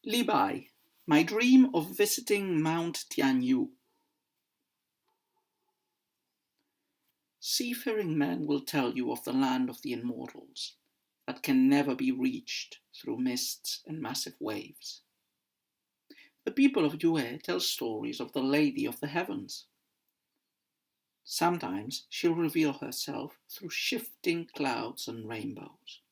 Li Bai, my dream of visiting Mount Tianmu. Seafaring men will tell you of the land of the Inmortals that can never be reached through mists and massive waves. The people of Yue tell stories of the Lady of the Heavens. Sometimes she'll reveal herself through shifting clouds and rainbows.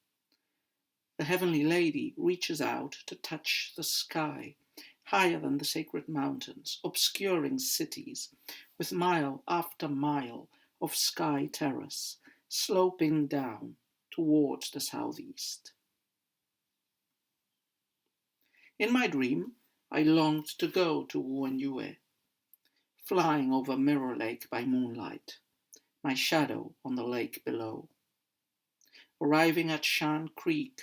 The Heavenly Lady reaches out to touch the sky, higher than the sacred mountains, obscuring cities, with mile after mile of sky terrace, sloping down towards the southeast. In my dream, I longed to go to Yue, flying over Mirror Lake by moonlight, my shadow on the lake below. Arriving at Shan Creek,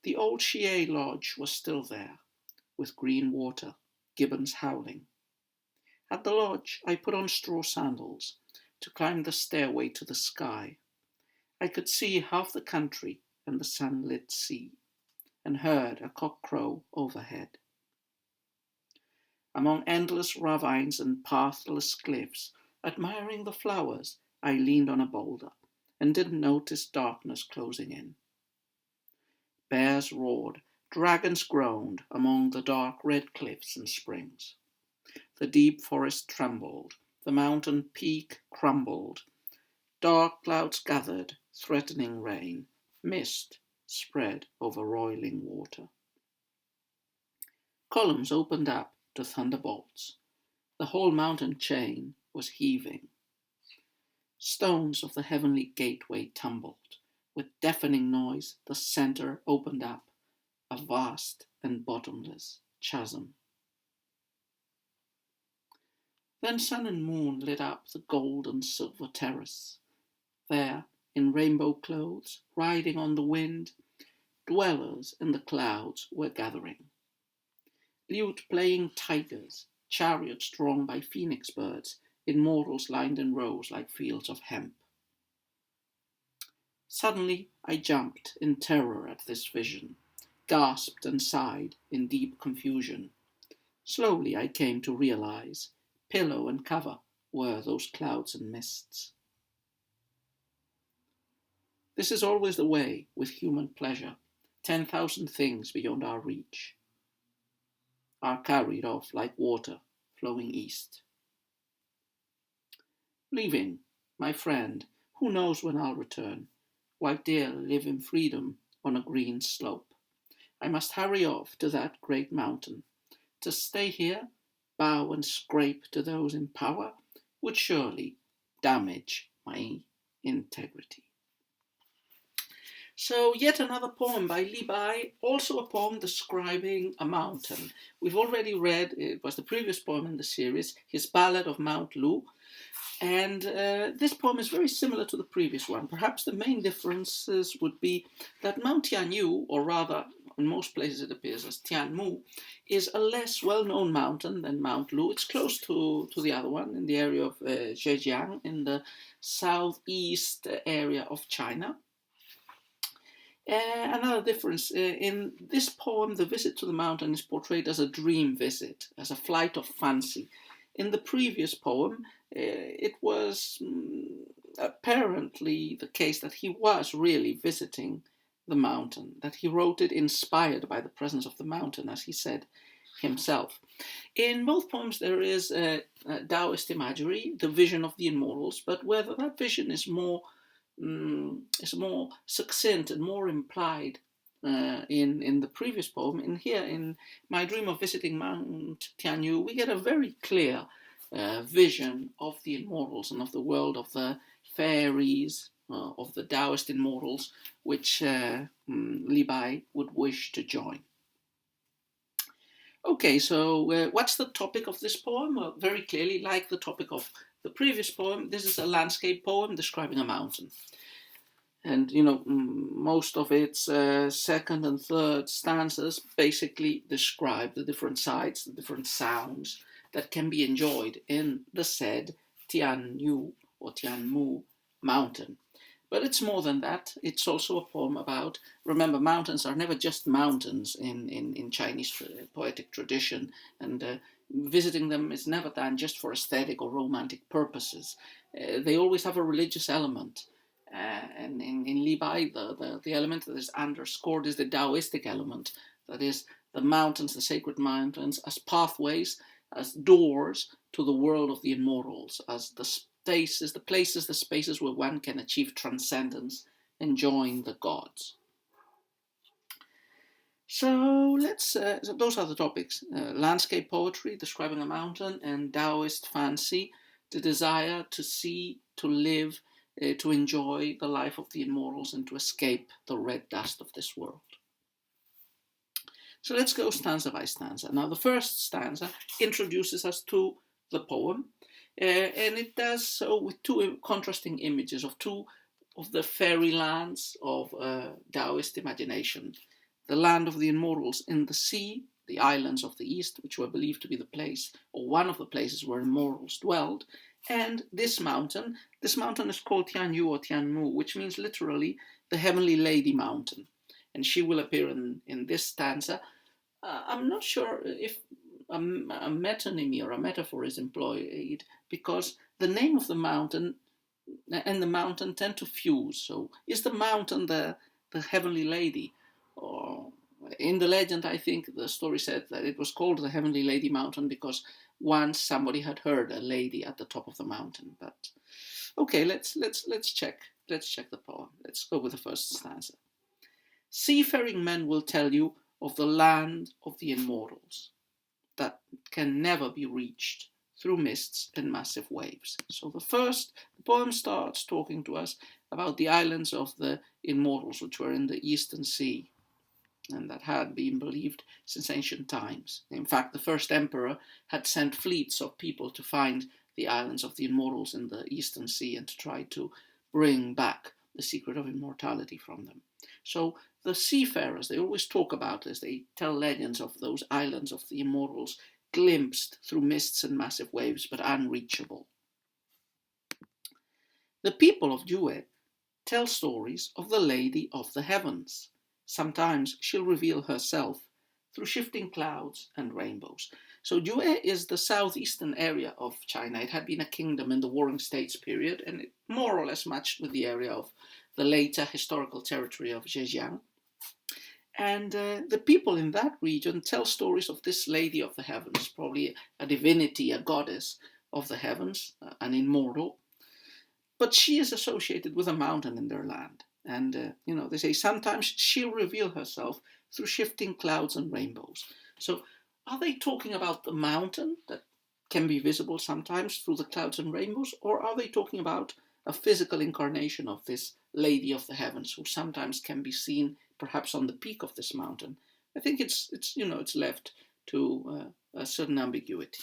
the old Xie lodge was still there, with green water, gibbons howling. At the lodge, I put on straw sandals to climb the stairway to the sky. I could see half the country and the sunlit sea, and heard a cock crow overhead. Among endless ravines and pathless cliffs, admiring the flowers, I leaned on a boulder and didn't notice darkness closing in. Bears roared, dragons groaned among the dark red cliffs and springs. The deep forest trembled, the mountain peak crumbled. Dark clouds gathered, threatening rain. Mist spread over roiling water. Columns opened up to thunderbolts. The whole mountain chain was heaving. Stones of the heavenly gateway tumbled. With deafening noise, the center opened up, a vast and bottomless chasm. Then sun and moon lit up the gold and silver terrace. There, in rainbow clothes, riding on the wind, dwellers in the clouds were gathering. Lute-playing tigers, chariots drawn by phoenix birds, immortals lined in rows like fields of hemp. Suddenly I jumped in terror at this vision, gasped and sighed in deep confusion. Slowly I came to realize pillow and cover were those clouds and mists. This is always the way with human pleasure. 10,000 things beyond our reach are carried off like water flowing east. Leaving, my friend, who knows when I'll return, while dear live in freedom on a green slope. I must hurry off to that great mountain. To stay here, bow and scrape to those in power, would surely damage my integrity. So yet another poem by Li Bai, also a poem describing a mountain. We've already read, it was the previous poem in the series, his Ballad of Mount Lu. And this poem is very similar to the previous one. Perhaps the main differences would be that Mount Tianmu, or rather, in most places it appears as Tianmu, is a less well-known mountain than Mount Lu. It's close to the other one, in the area of Zhejiang, in the southeast area of China. Another difference, in this poem, the visit to the mountain is portrayed as a dream visit, as a flight of fancy. In the previous poem, it was apparently the case that he was really visiting the mountain, that he wrote it inspired by the presence of the mountain, as he said himself. In both poems there is a Taoist imagery, the vision of the immortals, but whether that vision is more succinct and more implied in the previous poem. In here, in My Dream of Visiting Mount Tianmu, we get a very clear vision of the immortals and of the world of the fairies, of the Taoist immortals, which Li Bai would wish to join. Okay, so what's the topic of this poem? Well, very clearly, like the topic of the previous poem, this is a landscape poem describing a mountain. And, most of its second and third stanzas basically describe the different sights, the different sounds that can be enjoyed in the said Tianmu or Tianmu mountain. But it's more than that. It's also a poem about, remember, mountains are never just mountains in Chinese poetic tradition, and visiting them is never done just for aesthetic or romantic purposes. They always have a religious element. And in Li Bai, the element that is underscored is the Taoistic element, that is, the mountains, the sacred mountains, as pathways, as doors to the world of the immortals, as the spaces, the spaces where one can achieve transcendence and join the gods. So so those are the topics: landscape poetry, describing a mountain, and Taoist fancy, the desire to see, to live, to enjoy the life of the immortals, and to escape the red dust of this world. So let's go stanza by stanza. Now, the first stanza introduces us to the poem, and it does so with two contrasting images of two of the fairylands of Taoist imagination. The land of the immortals in the sea, the islands of the east, which were believed to be the place, or one of the places where immortals dwelled, and this mountain. This mountain is called Tianyu or Tianmu, which means literally the Heavenly Lady Mountain. And she will appear in this stanza. I'm not sure if a metonymy or a metaphor is employed, because the name of the mountain and the mountain tend to fuse. So is the mountain the Heavenly Lady? Or in the legend, I think the story said that it was called the Heavenly Lady Mountain because once somebody had heard a lady at the top of the mountain. But okay, let's check. Let's check the poem. Let's go with the first stanza. Seafaring men will tell you of the land of the immortals that can never be reached through mists and massive waves. So the poem starts talking to us about the islands of the immortals, which were in the Eastern Sea, and that had been believed since ancient times. In fact, the first emperor had sent fleets of people to find the islands of the immortals in the Eastern Sea and to try to bring back the secret of immortality from them. So the seafarers, they always talk about this. They tell legends of those islands of the immortals, glimpsed through mists and massive waves, but unreachable. The people of Yue tell stories of the Lady of the Heavens. Sometimes she'll reveal herself through shifting clouds and rainbows. So Yue is the southeastern area of China. It had been a kingdom in the Warring States period, and it more or less matched with the area of the later historical territory of Zhejiang. And the people in that region tell stories of this Lady of the Heavens, probably a divinity, a goddess of the heavens, an immortal. But she is associated with a mountain in their land. And, they say sometimes she'll reveal herself through shifting clouds and rainbows. So are they talking about the mountain that can be visible sometimes through the clouds and rainbows? Or are they talking about a physical incarnation of this Lady of the Heavens, who sometimes can be seen perhaps on the peak of this mountain? I think it's left to a certain ambiguity.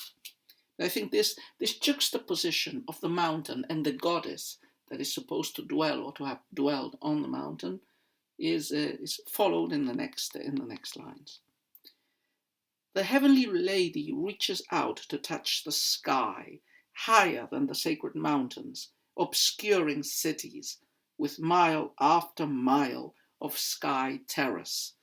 I think this juxtaposition of the mountain and the goddess that is supposed to dwell or to have dwelled on the mountain is followed in the next lines. The Heavenly Lady reaches out to touch the sky, higher than the sacred mountains, obscuring cities, with mile after mile of sky terrace,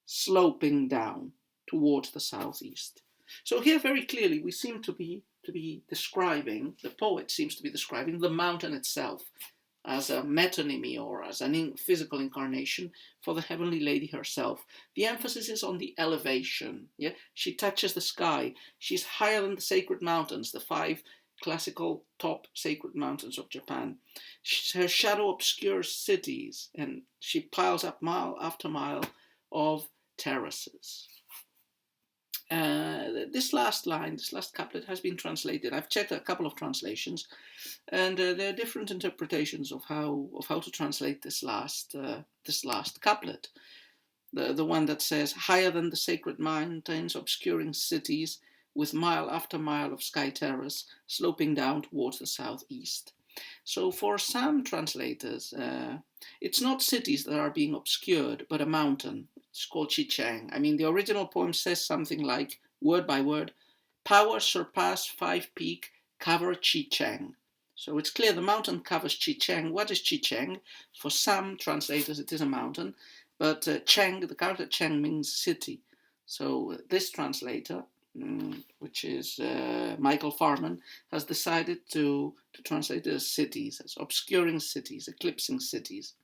sloping down towards the southeast. So here very clearly we seem to be describing, the poet seems to be describing the mountain itself as a metonymy or as a physical incarnation for the Heavenly Lady herself. The emphasis is on the elevation. Yeah, she touches the sky. She's higher than the sacred mountains, the 5 classical top sacred mountains of Japan. Her shadow obscures cities, and she piles up mile after mile of terraces. This last couplet has been translated. I've checked a couple of translations, and there are different interpretations of how to translate this last couplet. The one that says, higher than the sacred mountains, obscuring cities, with mile after mile of sky terrace, sloping down towards the southeast. So for some translators, it's not cities that are being obscured, but a mountain. It's called Chicheng. I mean, the original poem says something like, word by word, power surpass 5 peak, cover Chicheng. So it's clear the mountain covers Chicheng. What is Chicheng? For some translators, it is a mountain, but Cheng, the character Cheng means city. So this translator, which is Michael Farman, has decided to translate it as cities, as obscuring cities, eclipsing cities.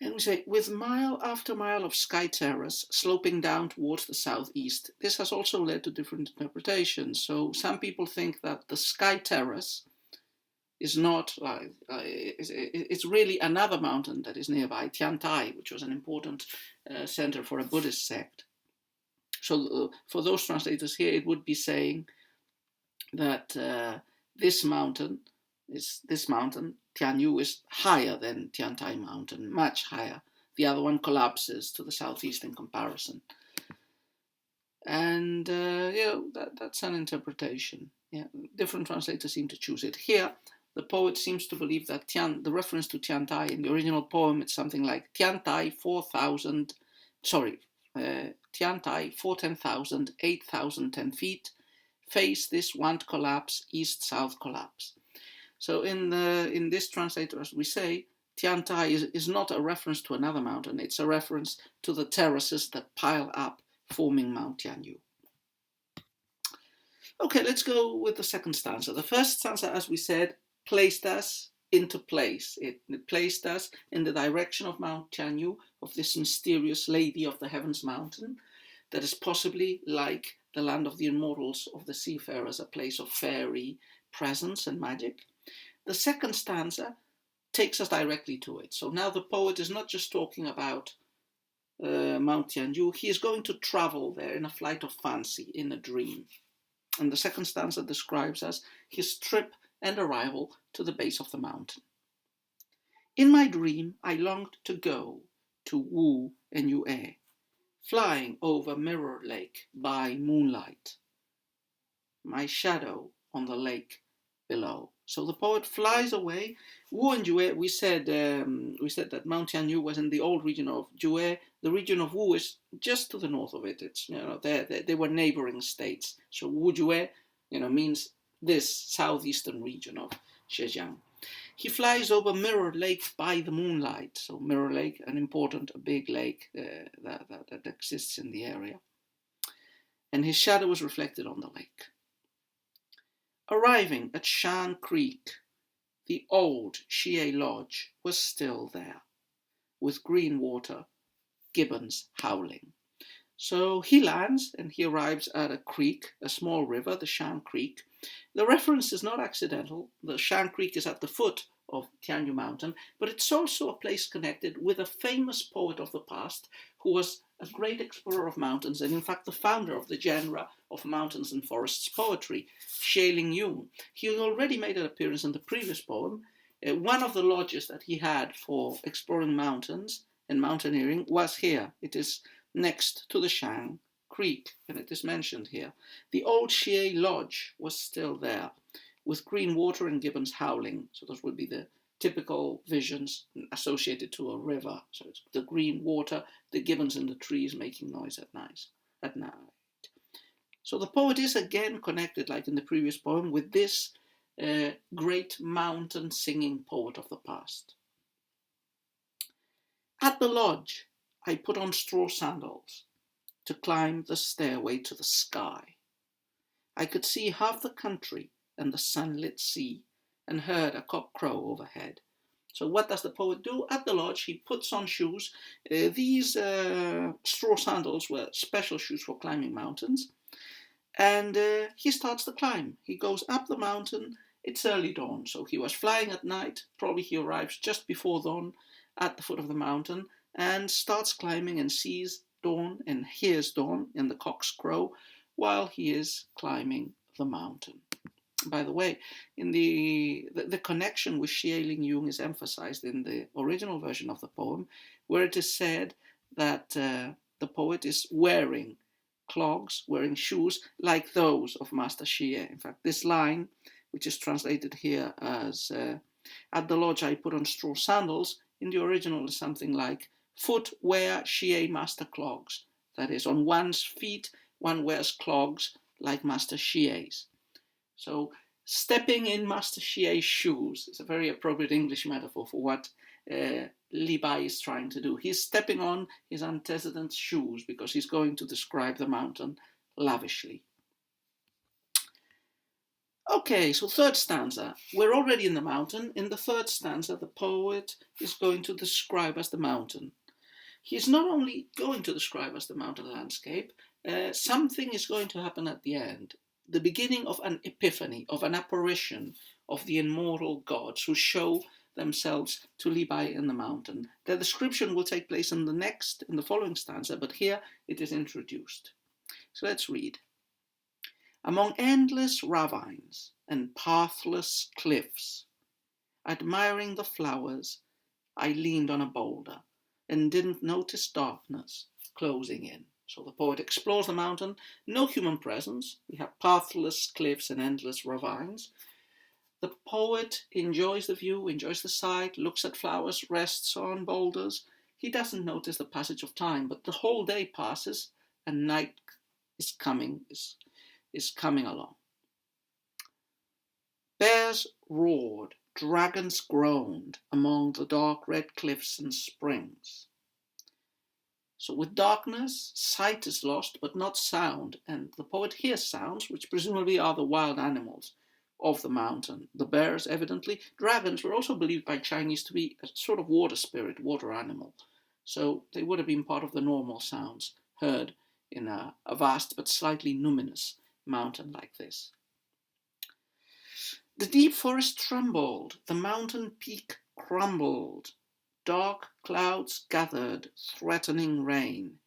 And we say, with mile after mile of sky terrace sloping down towards the southeast. This has also led to different interpretations. So some people think that the sky terrace is not like, it's really another mountain that is nearby, Tiantai, which was an important center for a Buddhist sect. So for those translators here, it would be saying that this mountain, Tianyu, is higher than Tiantai mountain, much higher. The other one collapses to the southeast in comparison. And that's an interpretation. Yeah, different translators seem to choose it. Here, the poet seems to believe that the reference to Tiantai in the original poem, it's something like Tiantai 410,000, 8,010 feet, face this want collapse, east-south collapse. So in this translator, as we say, Tiantai is not a reference to another mountain, it's a reference to the terraces that pile up, forming Mount Tianmu. Okay, let's go with the second stanza. The first stanza, as we said, placed us into place. It placed us in the direction of Mount Tianmu, of this mysterious lady of the heavens mountain, that is possibly like the land of the Inmortals, of the seafarers, a place of fairy presence and magic. The second stanza takes us directly to it. So now the poet is not just talking about Mount Tianmu, he is going to travel there in a flight of fancy, in a dream. And the second stanza describes us his trip and arrival to the base of the mountain. In my dream, I longed to go to Wu and Yue, flying over Mirror Lake by moonlight, my shadow on the lake below. So the poet flies away. Wu and Yue, we said that Mount Tianmu was in the old region of Yue. The region of Wu is just to the north of it. It's they were neighboring states. So Wu Yue, means this southeastern region of Zhejiang. He flies over Mirror Lake by the moonlight. So Mirror Lake, a big lake that exists in the area. And his shadow is reflected on the lake. Arriving at Shan Creek, the old Xie Lodge was still there, with green water, gibbons howling. So he lands and he arrives at a creek, a small river, the Shan Creek. The reference is not accidental. The Shan Creek is at the foot of Tianyu Mountain, but it's also a place connected with a famous poet of the past who was a great explorer of mountains and in fact the founder of the genre of mountains and forests poetry, Xie Yung. He had already made an appearance in the previous poem. One of the lodges that he had for exploring mountains and mountaineering was here. It is next to the Shan Creek, and it is mentioned here. The old Xie Lodge was still there, with green water and gibbons howling. So those would be the typical visions associated to a river. So it's the green water, the gibbons in the trees making noise at night. So the poet is again connected, like in the previous poem, with this great mountain singing poet of the past. At the lodge, I put on straw sandals to climb the stairway to the sky. I could see half the country and the sunlit sea, and heard a cock crow overhead. So what does the poet do? At the lodge, he puts on shoes. These straw sandals were special shoes for climbing mountains. And he starts the climb. He goes up the mountain. It's early dawn, so he was flying at night. Probably he arrives just before dawn at the foot of the mountain and starts climbing and sees dawn and hears dawn and the cock's crow while he is climbing the mountain. By the way, in the connection with Xie Yung is emphasized in the original version of the poem, where it is said that the poet is wearing clogs, wearing shoes like those of Master Xie. In fact, this line, which is translated here as at the lodge I put on straw sandals, in the original is something like foot wear Xie master clogs. That is, on one's feet, one wears clogs like Master Xie's. So Stepping in Master Xie's shoes is a very appropriate English metaphor for what Li Bai is trying to do. He's stepping on his antecedent's shoes because he's going to describe the mountain lavishly. Okay, so third stanza. We're already in the mountain. In the third stanza, the poet is going to describe us the mountain. He's not only going to describe us the mountain landscape, something is going to happen at the end. The beginning of an epiphany, of an apparition of the immortal gods who show themselves to Li Bai in the mountain. The description will take place in the following stanza, but here it is introduced. So let's read. Among endless ravines and pathless cliffs, admiring the flowers, I leaned on a boulder and didn't notice darkness closing in. So the poet explores the mountain, no human presence. We have pathless cliffs and endless ravines. The poet enjoys the view, enjoys the sight, looks at flowers, rests on boulders. He doesn't notice the passage of time, but the whole day passes and night is coming along. Bears roared, dragons groaned among the dark red cliffs and springs. So with darkness, sight is lost, but not sound, and the poet hears sounds, which presumably are the wild animals of the mountain. The bears, evidently. Dragons were also believed by Chinese to be a sort of water spirit, water animal. So they would have been part of the normal sounds heard in a vast but slightly numinous mountain like this. The deep forest trembled, the mountain peak crumbled, dark clouds gathered, threatening rain,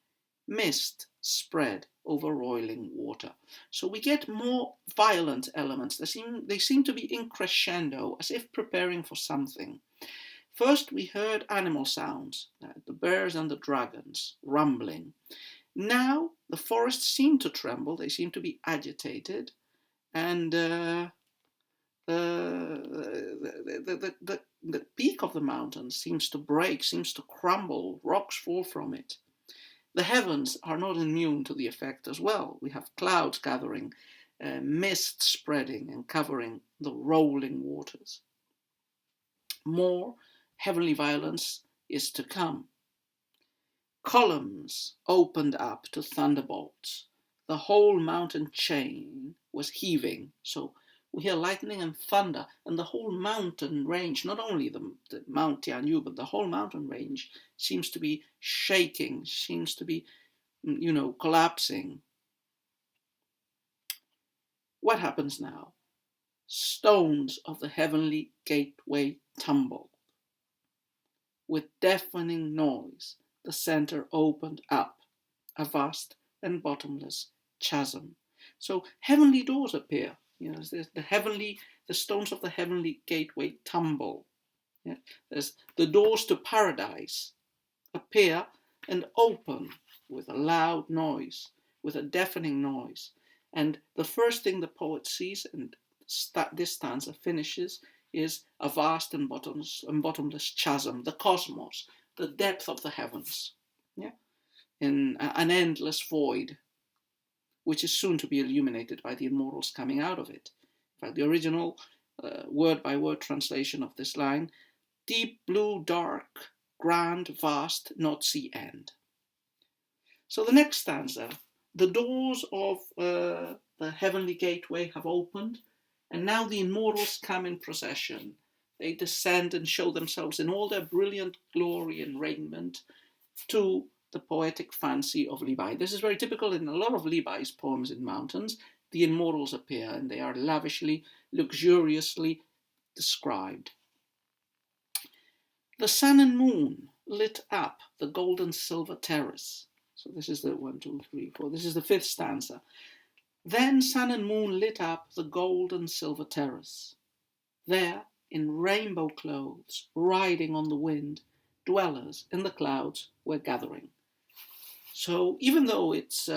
mist spread over roiling water. So we get more violent elements. They seem to be in crescendo, as if preparing for something. First we heard animal sounds, the bears and the dragons rumbling. Now the forests seem to tremble, they seem to be agitated, and the peak of the mountain seems to break, seems to crumble, rocks fall from it. The heavens are not immune to the effect as well. We have clouds gathering, mist spreading and covering the rolling waters. More heavenly violence is to come. Columns opened up to thunderbolts. The whole mountain chain was heaving. So we hear lightning and thunder, and the whole mountain range, not only the Mount Tianmu, but the whole mountain range seems to be shaking, seems to be, collapsing. What happens now? Stones of the heavenly gateway tumbled. With deafening noise, the center opened up, a vast and bottomless chasm. So heavenly doors appear. The stones of the heavenly gateway tumble. Yeah? There's the doors to paradise appear and open with a loud noise, with a deafening noise. And the first thing the poet sees, and this stanza finishes, is a vast and bottomless chasm, the cosmos, the depth of the heavens, in an endless void, which is soon to be illuminated by the immortals coming out of it. In fact, the original word-by-word translation of this line, deep blue, dark, grand, vast, not see end. So the next stanza, the doors of the heavenly gateway have opened, and now the immortals come in procession. They descend and show themselves in all their brilliant glory and raiment to the poetic fancy of Li Bai. This is very typical in a lot of Li Bai's poems in mountains. The immortals appear and they are lavishly, luxuriously described. The sun and moon lit up the golden silver terrace. So this is the 1, 2, 3, 4. This is the fifth stanza. Then sun and moon lit up the golden silver terrace. There, in rainbow clothes, riding on the wind, dwellers in the clouds were gathering. So even though it's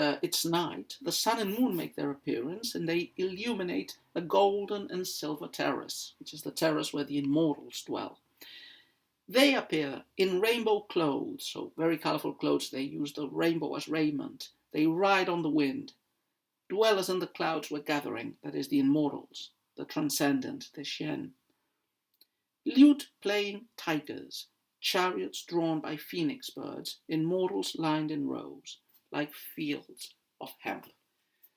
night, the sun and moon make their appearance and they illuminate a golden and silver terrace, which is the terrace where the immortals dwell. They appear in rainbow clothes, so very colorful clothes. They use the rainbow as raiment. They ride on the wind. Dwellers in the clouds were gathering, that is, the immortals. the transcendent, the Shen. Lute-playing tigers, chariots drawn by phoenix birds, immortals lined in rows, like fields of hemp.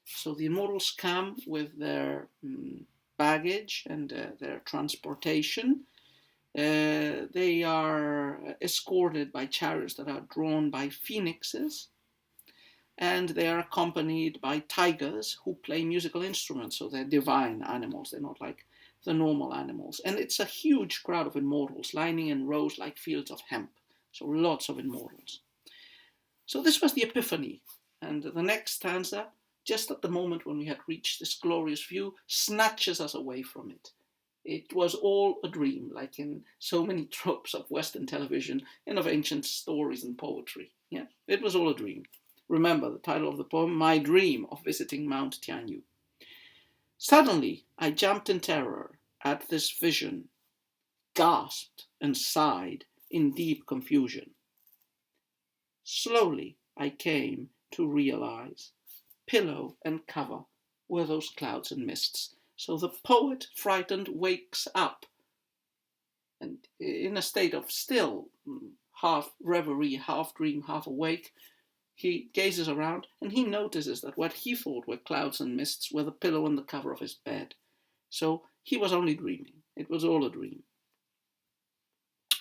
So the immortals come with their baggage and their transportation. They are escorted by chariots that are drawn by phoenixes, and they are accompanied by tigers who play musical instruments. So they're divine animals. They're not like the normal animals. And it's a huge crowd of immortals lining in rows like fields of hemp. So lots of immortals. So this was the epiphany. And the next stanza, just at the moment when we had reached this glorious view, snatches us away from it. It was all a dream, like in so many tropes of Western television and of ancient stories and poetry. Yeah, it was all a dream. Remember the title of the poem, My Dream of Visiting Mount Tianmu. Suddenly, I jumped in terror at this vision, gasped and sighed in deep confusion. Slowly, I came to realize pillow and cover were those clouds and mists. So the poet, frightened, wakes up and in a state of still half reverie, half dream, half awake. He gazes around and he notices that what he thought were clouds and mists were the pillow and the cover of his bed. So he was only dreaming. It was all a dream.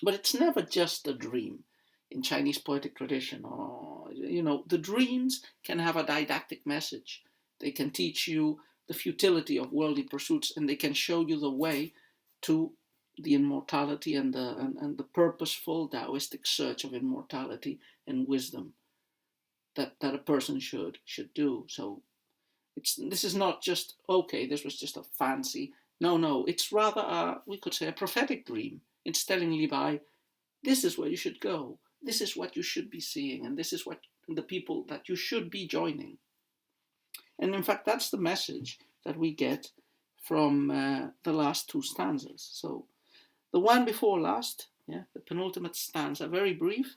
But it's never just a dream in Chinese poetic tradition. The dreams can have a didactic message. They can teach you the futility of worldly pursuits, and they can show you the way to the immortality and the purposeful Taoistic search of immortality and wisdom that a person should do. So this is not just, okay, this was just a fancy. No, it's rather we could say a prophetic dream. It's telling Li Bai, this is where you should go. This is what you should be seeing, and this is what the people that you should be joining. And in fact, that's the message that we get from the last two stanzas. So the one before last, the penultimate stanza, very brief,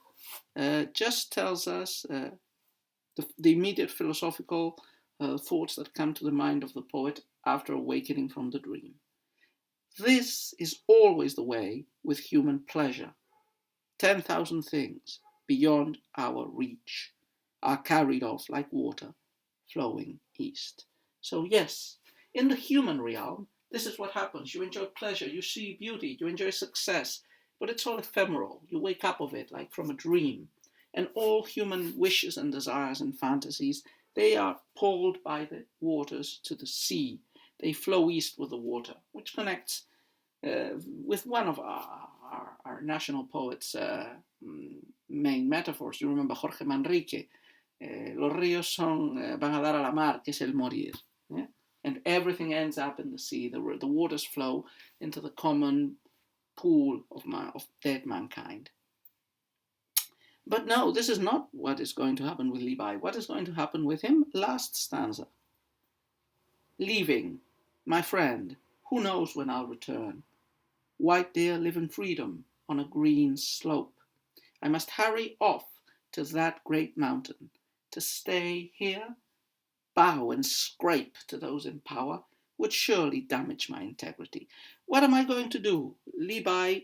just tells us the immediate philosophical thoughts that come to the mind of the poet after awakening from the dream. This is always the way with human pleasure. 10,000 things beyond our reach are carried off like water flowing east. So yes, in the human realm, this is what happens. You enjoy pleasure, you see beauty, you enjoy success, but it's all ephemeral. You wake up of it like from a dream. And all human wishes and desires and fantasies, they are pulled by the waters to the sea. They flow east with the water, which connects with one of our national poets' main metaphors. You remember Jorge Manrique. Los ríos van a dar a la mar, que es el morir. Yeah? And everything ends up in the sea. The waters flow into the common pool of dead mankind. But no, this is not what is going to happen with Li Bai. What is going to happen with him? Last stanza. Leaving, my friend, who knows when I'll return? White deer live in freedom on a green slope. I must hurry off to that great mountain. To stay here, bow and scrape to those in power would surely damage my integrity. What am I going to do? Li Bai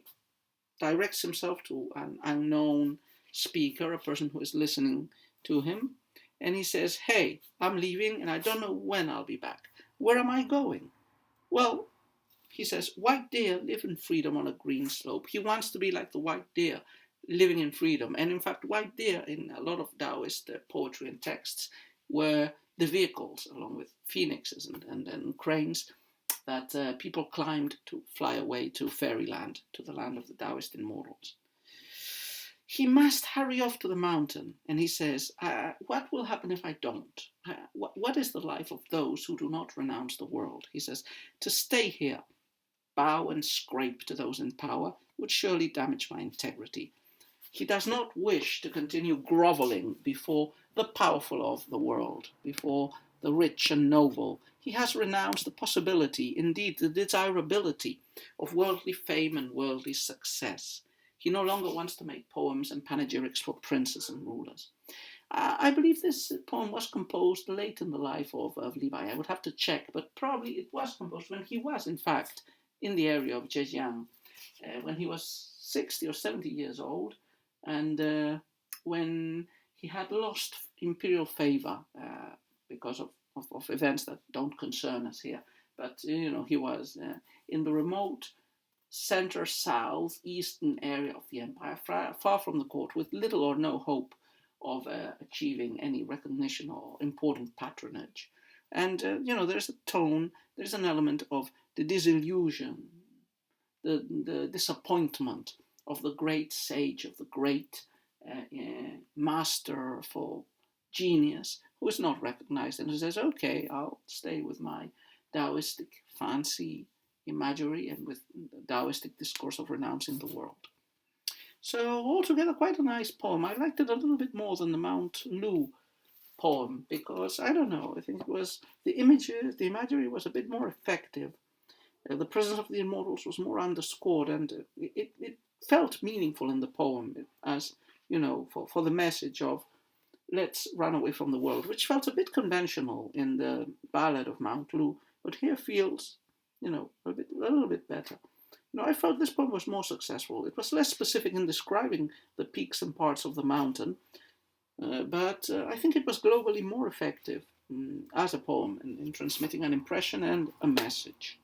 directs himself to an unknown speaker, a person who is listening to him, and he says, hey, I'm leaving and I don't know when I'll be back. Where am I going? Well, he says, white deer live in freedom on a green slope. He wants to be like the white deer, living in freedom. And in fact, white deer in a lot of Taoist poetry and texts were the vehicles, along with phoenixes and cranes, that people climbed to fly away to fairyland, to the land of the Taoist immortals. He must hurry off to the mountain, and he says, what will happen if I don't? What is the life of those who do not renounce the world? He says, to stay here, bow and scrape to those in power would surely damage my integrity. He does not wish to continue groveling before the powerful of the world, before the rich and noble. He has renounced the possibility, indeed the desirability, of worldly fame and worldly success. He no longer wants to make poems and panegyrics for princes and rulers. I believe this poem was composed late in the life of Levi. I would have to check, but probably it was composed when he was, in fact, in the area of Zhejiang, when he was 60 or 70 years old, and when he had lost imperial favor because of events that don't concern us here. But, he was in the remote center south eastern area of the empire, far from the court, with little or no hope of achieving any recognition or important patronage. And, there's a tone, there's an element of the disillusion, the disappointment of the great sage, of the great masterful genius who is not recognized and who says, okay, I'll stay with my Taoistic fancy imagery and with Taoistic discourse of renouncing the world. So altogether, quite a nice poem. I liked it a little bit more than the Mount Lu poem because I don't know. I think it was the imagery was a bit more effective. The presence of the Immortals was more underscored, and it felt meaningful in the poem as for the message of let's run away from the world, which felt a bit conventional in the Ballad of Mount Lu, but here feels a little bit better. I felt this poem was more successful. It was less specific in describing the peaks and parts of the mountain, but I think it was globally more effective as a poem in transmitting an impression and a message.